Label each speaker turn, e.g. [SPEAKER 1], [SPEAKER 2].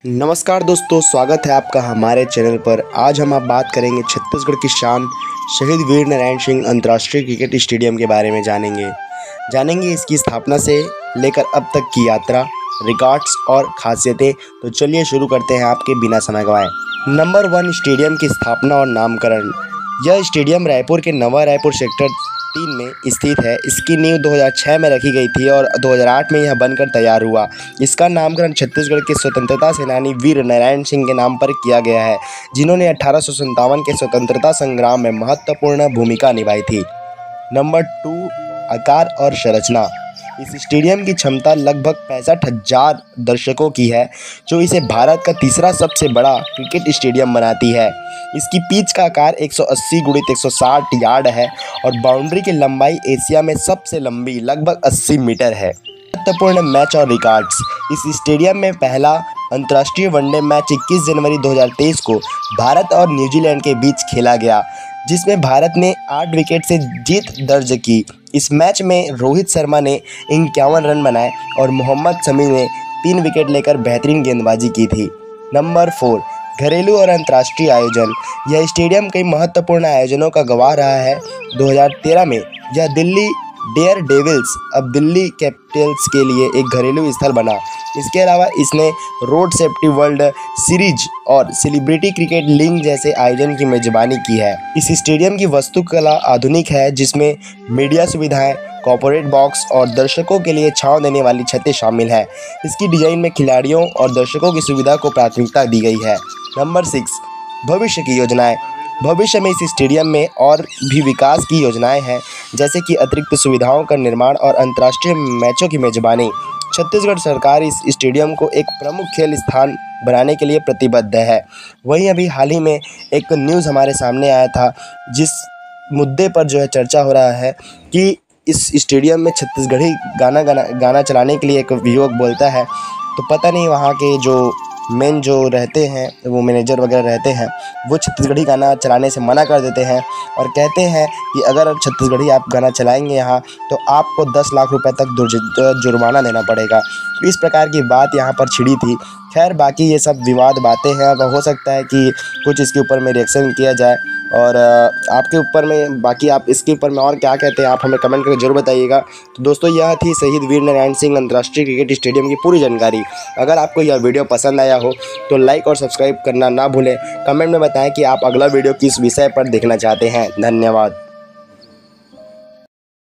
[SPEAKER 1] नमस्कार दोस्तों, स्वागत है आपका हमारे चैनल पर। आज हम बात करेंगे छत्तीसगढ़ की शान शहीद वीर नारायण सिंह अंतर्राष्ट्रीय क्रिकेट स्टेडियम के बारे में जानेंगे इसकी स्थापना से लेकर अब तक की यात्रा, रिकॉर्ड्स और खासियतें। तो चलिए शुरू करते हैं आपके बिना समय गंवाए। नंबर 1, स्टेडियम की स्थापना और नामकरण। यह स्टेडियम रायपुर के नवा रायपुर सेक्टर 3 में स्थित है। इसकी नींव 2006 में रखी गई थी और 2008 में यह बनकर तैयार हुआ। इसका नामकरण छत्तीसगढ़ के स्वतंत्रता सेनानी वीर नारायण सिंह के नाम पर किया गया है, जिन्होंने 1857 के स्वतंत्रता संग्राम में महत्वपूर्ण भूमिका निभाई थी। नंबर 2, आकार और संरचना। इस स्टेडियम की क्षमता लगभग 65,000 दर्शकों की है, जो इसे भारत का तीसरा सबसे बड़ा क्रिकेट स्टेडियम बनाती है। इसकी पिच का आकार 180 × 160 यार्ड है और बाउंड्री की लंबाई एशिया में सबसे लंबी लगभग 80 मीटर है। महत्वपूर्ण मैच और रिकॉर्ड्स। इस स्टेडियम में पहला अंतर्राष्ट्रीय वनडे मैच 21 जनवरी 2023 को भारत और न्यूजीलैंड के बीच खेला गया, जिसमें भारत ने 8 विकेट से जीत दर्ज की। इस मैच में रोहित शर्मा ने 51 रन बनाए और मोहम्मद शमी ने 3 विकेट लेकर बेहतरीन गेंदबाजी की थी। नंबर 4, घरेलू और अंतर्राष्ट्रीय आयोजन। यह स्टेडियम कई महत्वपूर्ण आयोजनों का गवाह रहा है। 2013 में यह दिल्ली डेयर डेविल्स, अब दिल्ली कैपिटल्स के लिए एक घरेलू स्थल बना। इसके अलावा इसने रोड सेफ्टी वर्ल्ड सीरीज और सेलिब्रिटी क्रिकेट लीग जैसे आयोजन की मेजबानी की है। इस स्टेडियम की वास्तुकला आधुनिक है, जिसमें मीडिया सुविधाएं, कॉर्पोरेट बॉक्स और दर्शकों के लिए छांव देने वाली छतें शामिल हैं। इसकी डिजाइन में खिलाड़ियों और दर्शकों की सुविधा को प्राथमिकता दी गई है। नंबर 6, भविष्य की योजनाएं। भविष्य में इस स्टेडियम में और भी विकास की योजनाएं हैं, जैसे कि अतिरिक्त सुविधाओं का निर्माण और अंतर्राष्ट्रीय मैचों की मेजबानी। छत्तीसगढ़ सरकार इस स्टेडियम को एक प्रमुख खेल स्थान बनाने के लिए प्रतिबद्ध है। वहीं अभी हाल ही में एक न्यूज़ हमारे सामने आया था, जिस मुद्दे पर जो है चर्चा हो रहा है कि इस स्टेडियम में छत्तीसगढ़ी गाना चलाने के लिए एक युवक बोलता है, तो पता नहीं वहाँ के जो मेन जो रहते हैं, वो मैनेजर वगैरह रहते हैं, वो छत्तीसगढ़ी गाना चलाने से मना कर देते हैं और कहते हैं कि अगर छत्तीसगढ़ी आप गाना चलाएंगे यहाँ, तो आपको 10 लाख रुपए तक जुर्माना देना पड़ेगा। तो इस प्रकार की बात यहाँ पर छिड़ी थी। खैर, बाकी ये सब विवाद बातें हैं। अब हो सकता है कि कुछ इसके ऊपर में रिएक्शन किया जाए और आपके ऊपर में, बाकी आप इसके ऊपर में और क्या कहते हैं, आप हमें कमेंट करके जरूर बताइएगा। तो दोस्तों, यह थी शहीद वीर नारायण सिंह अंतर्राष्ट्रीय क्रिकेट स्टेडियम की पूरी जानकारी। अगर आपको यह वीडियो पसंद आया हो तो लाइक और सब्सक्राइब करना ना भूलें। कमेंट में बताएं कि आप अगला वीडियो किस विषय पर देखना चाहते हैं। धन्यवाद।